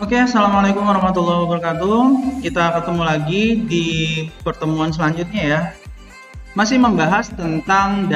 Oke, Assalamualaikum warahmatullahi wabarakatuh. Kita ketemu lagi di pertemuan selanjutnya ya. Masih membahas tentang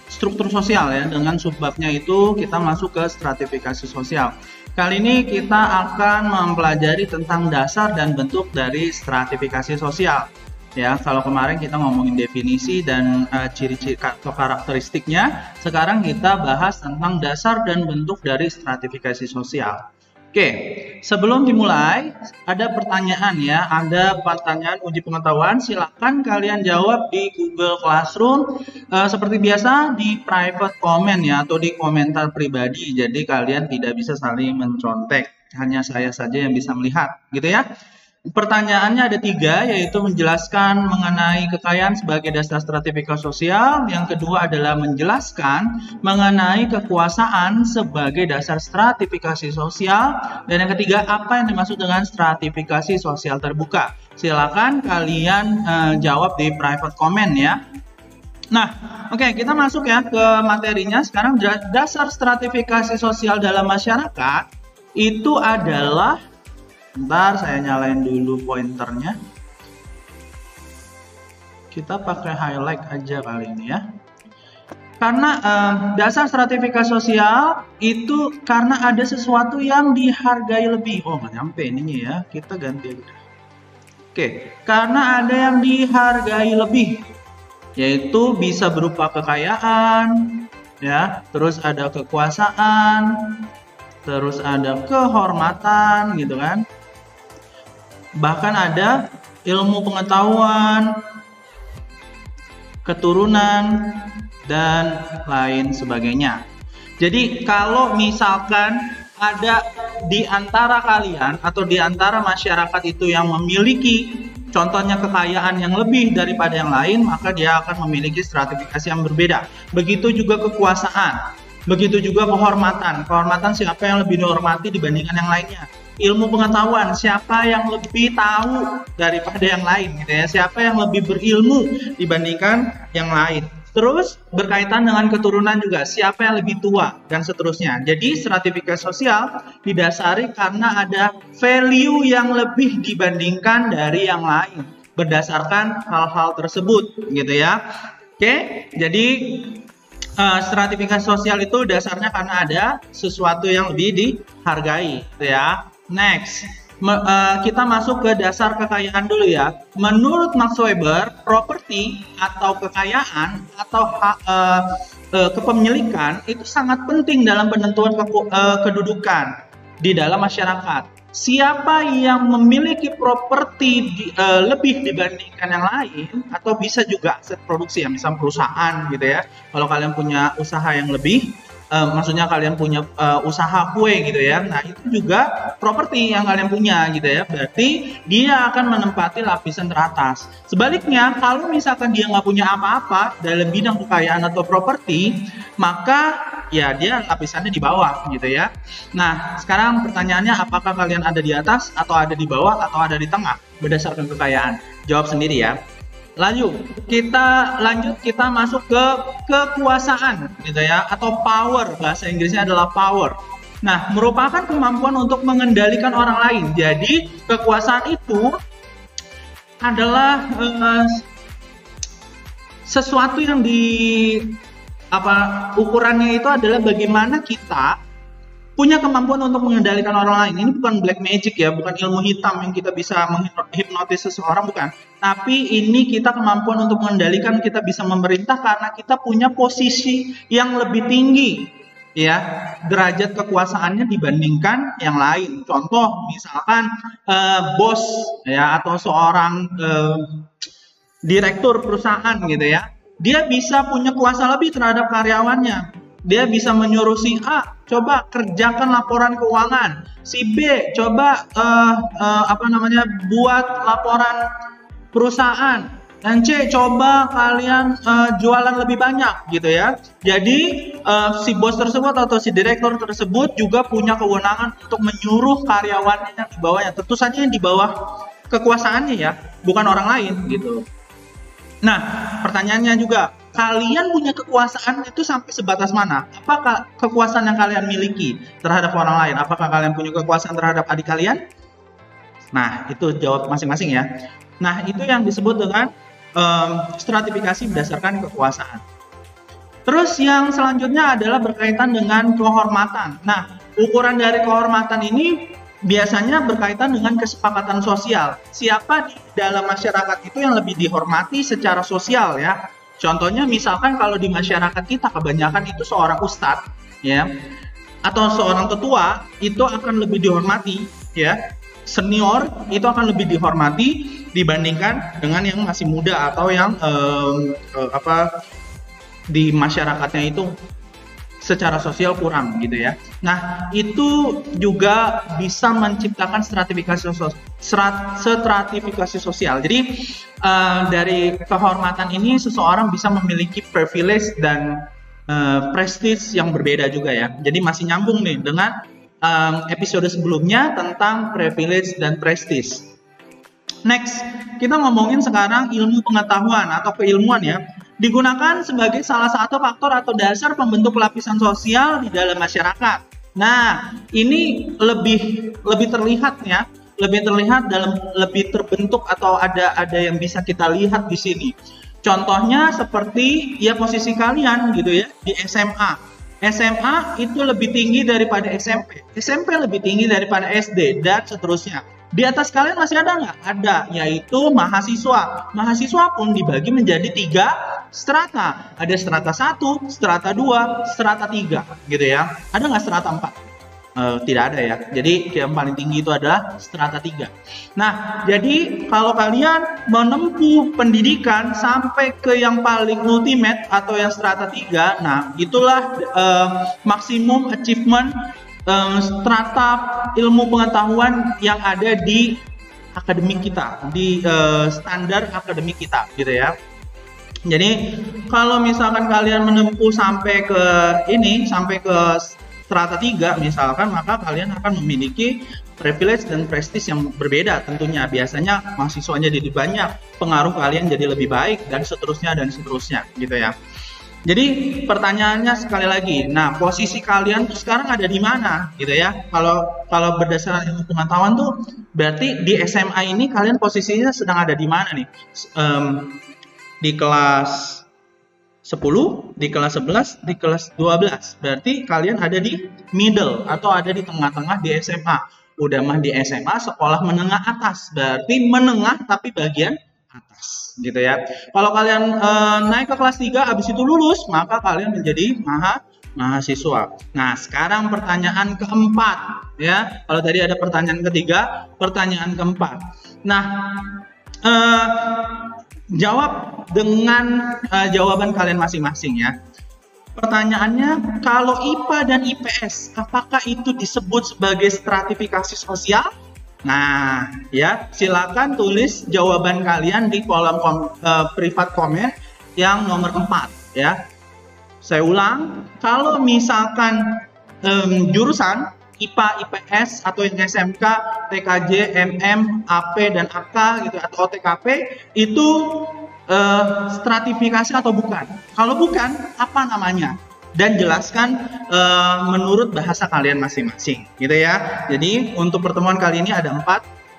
struktur sosial ya. Dengan subbabnya itu kita masuk ke stratifikasi sosial. Kali ini kita akan mempelajari tentang dasar dan bentuk dari stratifikasi sosial. Ya, kalau kemarin kita ngomongin definisi dan ciri-ciri atau karakteristiknya, sekarang kita bahas tentang dasar dan bentuk dari stratifikasi sosial. Oke, sebelum dimulai, ada pertanyaan ya, ada pertanyaan uji pengetahuan, silakan kalian jawab di Google Classroom, seperti biasa di private comment ya, atau di komentar pribadi, jadi kalian tidak bisa saling mencontek, hanya saya saja yang bisa melihat, gitu ya. Pertanyaannya ada 3, yaitu menjelaskan mengenai kekayaan sebagai dasar stratifikasi sosial. Yang kedua adalah menjelaskan mengenai kekuasaan sebagai dasar stratifikasi sosial. Dan yang ketiga, apa yang dimaksud dengan stratifikasi sosial terbuka. Silakan kalian jawab di private comment ya. Nah, oke, kita masuk ya ke materinya. Sekarang dasar stratifikasi sosial dalam masyarakat itu adalah, bentar, saya nyalain dulu pointernya. Kita pakai highlight aja kali ini ya. Karena dasar stratifikasi sosial itu karena ada sesuatu yang dihargai lebih. Oh, nggak nyampe ininya ya. Kita ganti aja. Oke, karena ada yang dihargai lebih, yaitu bisa berupa kekayaan, ya, terus ada kekuasaan, terus ada kehormatan, gitu kan. Bahkan ada ilmu pengetahuan, keturunan, dan lain sebagainya. Jadi kalau misalkan ada di antara kalian atau di antara masyarakat itu yang memiliki contohnya kekayaan yang lebih daripada yang lain, maka dia akan memiliki stratifikasi yang berbeda. Begitu juga kekuasaan, begitu juga kehormatan. Kehormatan siapa yang lebih dihormati dibandingkan yang lainnya. Ilmu pengetahuan, siapa yang lebih tahu daripada yang lain, gitu ya. Siapa yang lebih berilmu dibandingkan yang lain. Terus berkaitan dengan keturunan juga, siapa yang lebih tua dan seterusnya. Jadi stratifikasi sosial didasari karena ada value yang lebih dibandingkan dari yang lain berdasarkan hal-hal tersebut, gitu ya. Oke, jadi stratifikasi sosial itu dasarnya karena ada sesuatu yang lebih dihargai, gitu ya. Next, kita masuk ke dasar kekayaan dulu ya. Menurut Max Weber, properti atau kekayaan atau kepemilikan itu sangat penting dalam penentuan kedudukan di dalam masyarakat. Siapa yang memiliki properti lebih dibandingkan yang lain, atau bisa juga aset produksi ya, misalnya perusahaan gitu ya. Kalau kalian punya usaha yang lebih, maksudnya kalian punya usaha kue gitu ya, nah itu juga properti yang kalian punya gitu ya, berarti dia akan menempati lapisan teratas. Sebaliknya kalau misalkan dia nggak punya apa-apa dalam bidang kekayaan atau properti, maka ya dia lapisannya di bawah gitu ya. Nah sekarang pertanyaannya, apakah kalian ada di atas atau ada di bawah atau ada di tengah berdasarkan kekayaan? Jawab sendiri ya. Kita masuk ke kekuasaan gitu ya, atau power, bahasa Inggrisnya adalah power. Nah, merupakan kemampuan untuk mengendalikan orang lain. Jadi kekuasaan itu adalah sesuatu yang ukurannya itu adalah bagaimana kita punya kemampuan untuk mengendalikan orang lain. Ini bukan black magic ya, bukan ilmu hitam yang kita bisa menghipnotis seseorang, bukan. Tapi ini kita kemampuan untuk mengendalikan, kita bisa memerintah karena kita punya posisi yang lebih tinggi ya, derajat kekuasaannya dibandingkan yang lain. Contoh misalkan bos ya, atau seorang direktur perusahaan gitu ya, dia bisa punya kuasa lebih terhadap karyawannya. Dia bisa menyuruh si A, coba kerjakan laporan keuangan, si B coba buat laporan perusahaan, dan C coba kalian jualan lebih banyak gitu ya. Jadi si bos tersebut atau si direktur tersebut juga punya kewenangan untuk menyuruh karyawannya yang di bawahnya, tentu saja yang di bawah kekuasaannya ya, bukan orang lain gitu. Nah pertanyaannya juga, kalian punya kekuasaan itu sampai sebatas mana? Apakah kekuasaan yang kalian miliki terhadap orang lain? Apakah kalian punya kekuasaan terhadap adik kalian? Nah, itu jawab masing-masing ya. Nah, itu yang disebut dengan stratifikasi berdasarkan kekuasaan. Terus yang selanjutnya adalah berkaitan dengan kehormatan. Nah, ukuran dari kehormatan ini biasanya berkaitan dengan kesepakatan sosial. Siapa di dalam masyarakat itu yang lebih dihormati secara sosial ya. Contohnya misalkan kalau di masyarakat kita kebanyakan itu seorang ustadz ya, atau seorang tetua itu akan lebih dihormati ya. Senior itu akan lebih dihormati dibandingkan dengan yang masih muda atau yang di masyarakatnya itu secara sosial kurang gitu ya. Nah, itu juga bisa menciptakan stratifikasi sosial. Jadi dari kehormatan ini seseorang bisa memiliki privilege dan prestige yang berbeda juga ya. Jadi masih nyambung nih dengan episode sebelumnya tentang privilege dan prestige. Next, kita ngomongin sekarang ilmu pengetahuan atau keilmuan ya. Digunakan sebagai salah satu faktor atau dasar pembentuk lapisan sosial di dalam masyarakat. Nah, ini lebih terlihat ya, lebih terbentuk atau ada yang bisa kita lihat di sini. Contohnya seperti ya posisi kalian gitu ya di SMA. SMA itu lebih tinggi daripada SMP. SMP lebih tinggi daripada SD dan seterusnya. Di atas kalian masih ada nggak? Ada, yaitu mahasiswa. Mahasiswa pun dibagi menjadi 3 strata. Ada strata 1, strata 2, strata 3 gitu ya. Ada nggak strata 4? Tidak ada ya. Jadi yang paling tinggi itu adalah strata 3. Nah, jadi kalau kalian menempuh pendidikan sampai ke yang paling ultimate atau yang strata 3, nah itulah maksimum achievement strata ilmu pengetahuan yang ada di akademik kita, di standar akademik kita gitu ya. Jadi kalau misalkan kalian menempuh sampai ke strata 3 misalkan, maka kalian akan memiliki privilege dan prestis yang berbeda tentunya. Biasanya mahasiswanya jadi banyak, pengaruh kalian jadi lebih baik dan seterusnya gitu ya. Jadi pertanyaannya sekali lagi, nah posisi kalian tuh sekarang ada di mana gitu ya? Kalau berdasarkan ilmu pengetahuan tuh berarti di SMA ini kalian posisinya sedang ada di mana nih? Di kelas 10, di kelas 11, di kelas 12. Berarti kalian ada di middle atau ada di tengah-tengah di SMA. Udah mah di SMA sekolah menengah atas, berarti menengah tapi bagian atas gitu ya. Kalau kalian naik ke kelas 3 habis itu lulus, maka kalian menjadi mahasiswa. Nah, sekarang pertanyaan keempat ya. Kalau tadi ada pertanyaan ketiga, pertanyaan keempat. Nah, jawab dengan jawaban kalian masing-masing ya. Pertanyaannya, kalau IPA dan IPS, apakah itu disebut sebagai stratifikasi sosial? Nah, ya, silakan tulis jawaban kalian di kolom privat komen yang nomor 4 ya. Saya ulang, kalau misalkan jurusan IPA, IPS atau yang SMK, TKJ, MM, AP dan AK gitu atau TKP itu stratifikasi atau bukan? Kalau bukan, apa namanya? Dan jelaskan menurut bahasa kalian masing-masing gitu ya. Jadi untuk pertemuan kali ini ada 4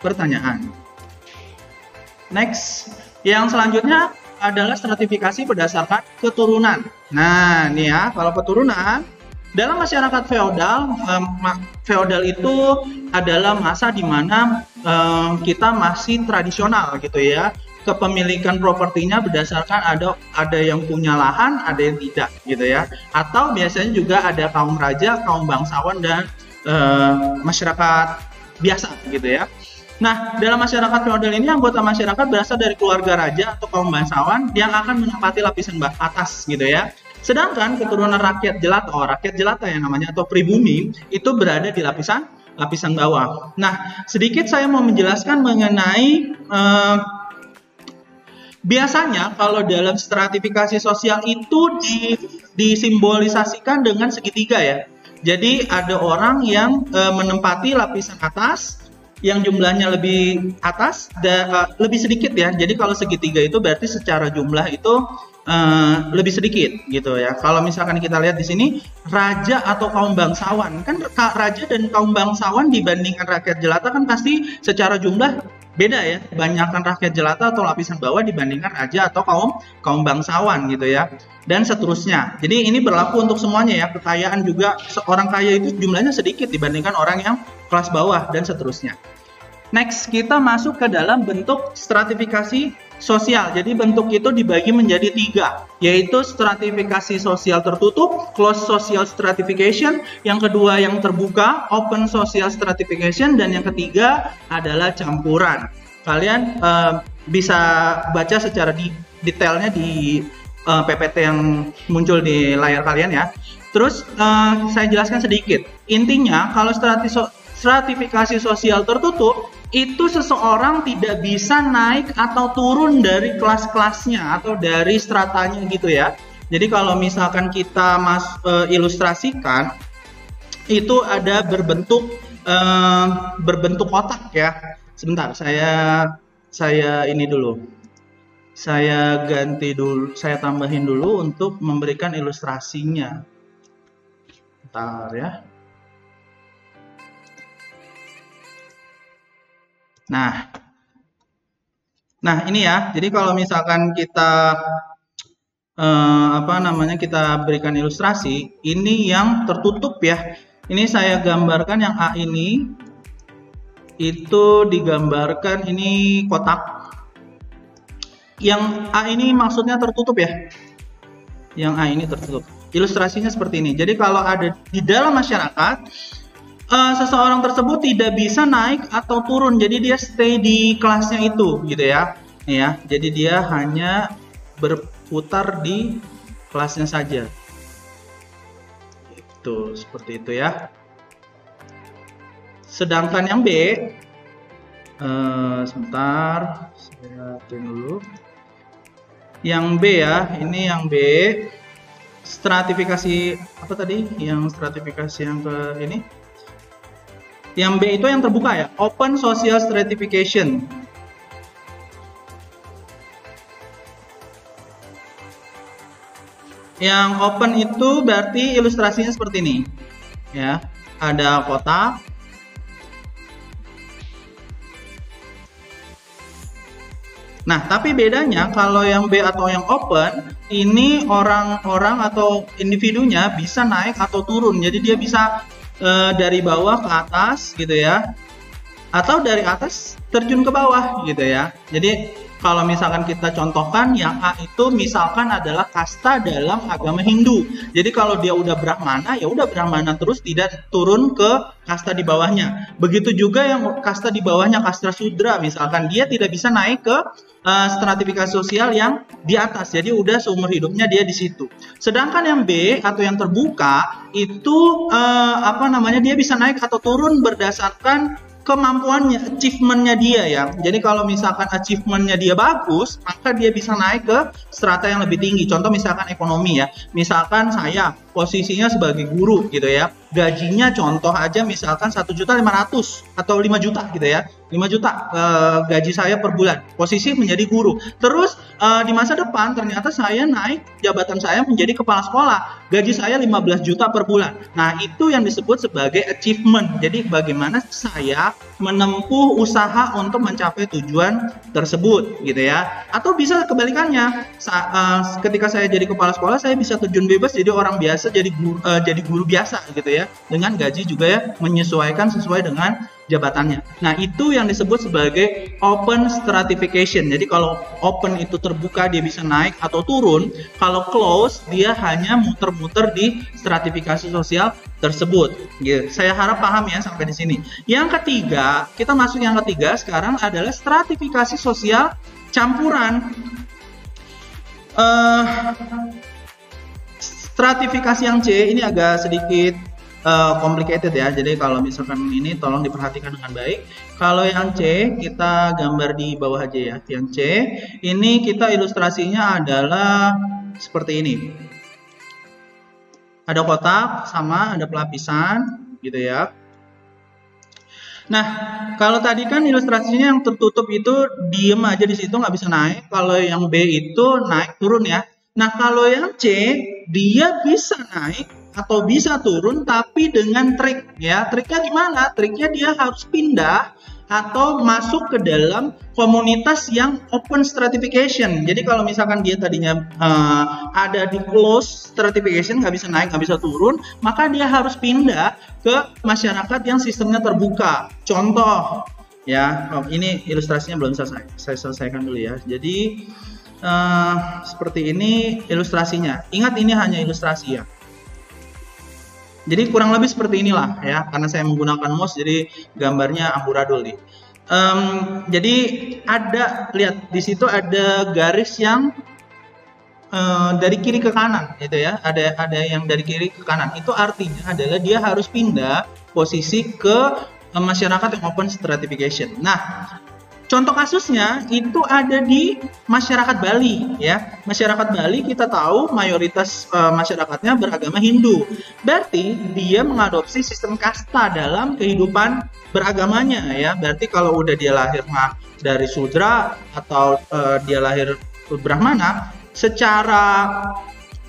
pertanyaan. Next, yang selanjutnya adalah stratifikasi berdasarkan keturunan. Nah, nih ya, kalau keturunan dalam masyarakat feodal, feodal itu adalah masa di mana kita masih tradisional gitu ya. Kepemilikan propertinya berdasarkan ada yang punya lahan, ada yang tidak gitu ya. Atau biasanya juga ada kaum raja, kaum bangsawan dan masyarakat biasa gitu ya. Nah, dalam masyarakat feodal ini anggota masyarakat berasal dari keluarga raja atau kaum bangsawan yang akan menempati lapisan atas gitu ya. Sedangkan keturunan rakyat jelata yang namanya atau pribumi itu berada di lapisan bawah. Nah, sedikit saya mau menjelaskan mengenai biasanya kalau dalam stratifikasi sosial itu disimbolisasikan dengan segitiga ya. Jadi ada orang yang menempati lapisan atas yang jumlahnya lebih atas dan lebih sedikit ya. Jadi kalau segitiga itu berarti secara jumlah itu lebih sedikit gitu ya. Kalau misalkan kita lihat di sini raja atau kaum bangsawan, kan raja dan kaum bangsawan dibandingkan rakyat jelata kan pasti secara jumlah beda ya, banyakkan rakyat jelata atau lapisan bawah dibandingkan raja atau kaum bangsawan gitu ya, dan seterusnya. Jadi ini berlaku untuk semuanya ya, kekayaan juga seorang kaya itu jumlahnya sedikit dibandingkan orang yang kelas bawah dan seterusnya. Next, kita masuk ke dalam bentuk stratifikasi sosial. Jadi bentuk itu dibagi menjadi 3, yaitu stratifikasi sosial tertutup, closed social stratification, yang kedua yang terbuka, open social stratification, dan yang ketiga adalah campuran. Kalian bisa baca secara detailnya di PPT yang muncul di layar kalian ya. Terus saya jelaskan sedikit. Intinya kalau stratifikasi sosial tertutup itu seseorang tidak bisa naik atau turun dari kelas-kelasnya atau dari stratanya gitu ya. Jadi kalau misalkan kita ilustrasikan itu ada berbentuk kotak ya. Sebentar, saya ini dulu. Saya ganti dulu, saya tambahin dulu untuk memberikan ilustrasinya. Bentar ya. Nah ini ya. Jadi kalau misalkan kita kita berikan ilustrasi, ini yang tertutup ya. Ini saya gambarkan yang A ini, itu digambarkan ini kotak. Yang A ini maksudnya tertutup ya. Yang A ini tertutup. Ilustrasinya seperti ini. Jadi kalau ada di dalam masyarakat, seseorang tersebut tidak bisa naik atau turun, jadi dia stay di kelasnya itu gitu ya. Jadi dia hanya berputar di kelasnya saja. Itu seperti itu ya. Sedangkan yang B, sebentar, saya tunggu dulu. Yang B ya, ini yang B. Stratifikasi apa tadi? Yang stratifikasi yang ke ini. Yang B itu yang terbuka ya, open social stratification. Yang open itu berarti ilustrasinya seperti ini. Ya, ada kotak. Nah, tapi bedanya kalau yang B atau yang open, ini orang-orang atau individunya bisa naik atau turun. Jadi dia bisa dari bawah ke atas gitu ya, atau dari atas terjun ke bawah gitu ya. Jadi kalau misalkan kita contohkan, yang A itu misalkan adalah kasta dalam agama Hindu. Jadi kalau dia udah Brahmana, ya udah Brahmana terus, tidak turun ke kasta di bawahnya. Begitu juga yang kasta di bawahnya, kasta Sudra misalkan, dia tidak bisa naik ke stratifikasi sosial yang di atas. Jadi udah seumur hidupnya dia di situ. Sedangkan yang B atau yang terbuka itu dia bisa naik atau turun berdasarkan kemampuannya, achievement-nya dia ya. Jadi kalau misalkan achievement-nya dia bagus, maka dia bisa naik ke strata yang lebih tinggi. Contoh misalkan ekonomi ya. Misalkan saya posisinya sebagai guru gitu ya. Gajinya contoh aja misalkan 1.500.000 atau 5 juta gitu ya. 5 juta gaji saya per bulan. Posisi menjadi guru. Terus di masa depan ternyata saya naik jabatan saya menjadi kepala sekolah. Gaji saya 15 juta per bulan. Nah, itu yang disebut sebagai achievement. Jadi bagaimana saya menempuh usaha untuk mencapai tujuan tersebut gitu ya. Atau bisa kebalikannya. Ketika saya jadi kepala sekolah, saya bisa terjun bebas jadi orang biasa, jadi guru biasa gitu ya. Dengan gaji juga ya menyesuaikan sesuai dengan jabatannya. Nah, itu yang disebut sebagai open stratification. Jadi kalau open itu terbuka, dia bisa naik atau turun. Kalau close, dia hanya muter-muter di stratifikasi sosial tersebut. Gitu. Saya harap paham ya sampai di sini. Yang ketiga, kita masuk yang ketiga sekarang adalah stratifikasi sosial campuran. Stratifikasi yang C ini agak sedikit complicated ya. Jadi kalau misalkan ini tolong diperhatikan dengan baik. Kalau yang C kita gambar di bawah aja ya. Yang C ini kita ilustrasinya adalah seperti ini. Ada kotak sama ada pelapisan gitu ya. Nah, kalau tadi kan ilustrasinya yang tertutup itu diem aja di situ nggak bisa naik. Kalau yang B itu naik turun ya. Nah, kalau yang C, dia bisa naik atau bisa turun tapi dengan trik ya. Triknya gimana? Triknya dia harus pindah atau masuk ke dalam komunitas yang open stratification. Jadi kalau misalkan dia tadinya ada di close stratification, nggak bisa naik, nggak bisa turun, maka dia harus pindah ke masyarakat yang sistemnya terbuka. Contoh ya, ini ilustrasinya belum selesai, saya selesaikan dulu ya. Jadi seperti ini ilustrasinya. Ingat, ini hanya ilustrasi ya. Jadi kurang lebih seperti inilah ya, karena saya menggunakan mouse jadi gambarnya amburadul nih. Jadi ada, lihat di situ ada garis yang dari kiri ke kanan gitu ya. Ada yang dari kiri ke kanan. Itu artinya adalah dia harus pindah posisi ke masyarakat yang open stratification. Nah, contoh kasusnya itu ada di masyarakat Bali ya. Masyarakat Bali kita tahu mayoritas masyarakatnya beragama Hindu. Berarti dia mengadopsi sistem kasta dalam kehidupan beragamanya ya. Berarti kalau udah dia lahir dari Sudra atau dia lahir Brahmana, secara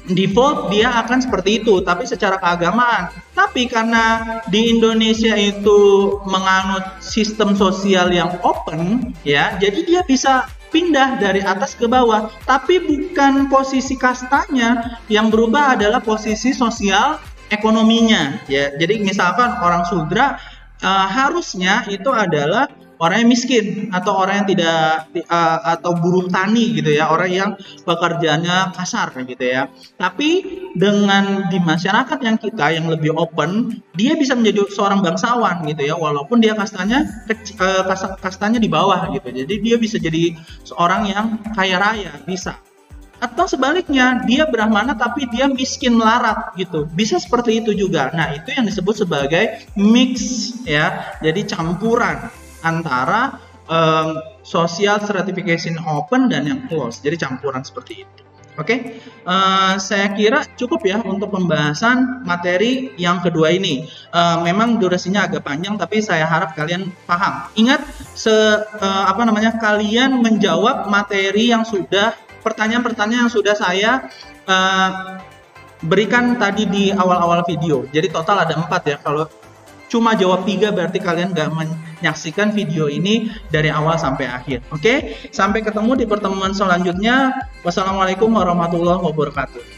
default dia akan seperti itu, tapi secara keagamaan. Tapi karena di Indonesia itu menganut sistem sosial yang open ya, jadi dia bisa pindah dari atas ke bawah, tapi bukan posisi kastanya yang berubah, adalah posisi sosial ekonominya ya. Jadi misalkan orang Sudra harusnya itu adalah orang yang miskin atau orang yang tidak atau buruh tani gitu ya, orang yang pekerjaannya kasar gitu ya. Tapi dengan di masyarakat yang kita yang lebih open, dia bisa menjadi seorang bangsawan gitu ya, walaupun dia kastanya kastanya di bawah gitu. Jadi dia bisa jadi seorang yang kaya raya, bisa. Atau sebaliknya, dia Brahmana tapi dia miskin melarat gitu, bisa seperti itu juga. Nah, itu yang disebut sebagai mix ya, jadi campuran antara social stratification open dan yang close, jadi campuran seperti itu. Oke, saya kira cukup ya untuk pembahasan materi yang kedua ini. Memang durasinya agak panjang, tapi saya harap kalian paham. Ingat, kalian menjawab materi yang sudah, pertanyaan-pertanyaan yang sudah saya berikan tadi di awal-awal video. Jadi total ada 4 ya. Kalau cuma jawab 3 berarti kalian nggak menyaksikan video ini dari awal sampai akhir. Oke, sampai ketemu di pertemuan selanjutnya. Wassalamualaikum warahmatullahi wabarakatuh.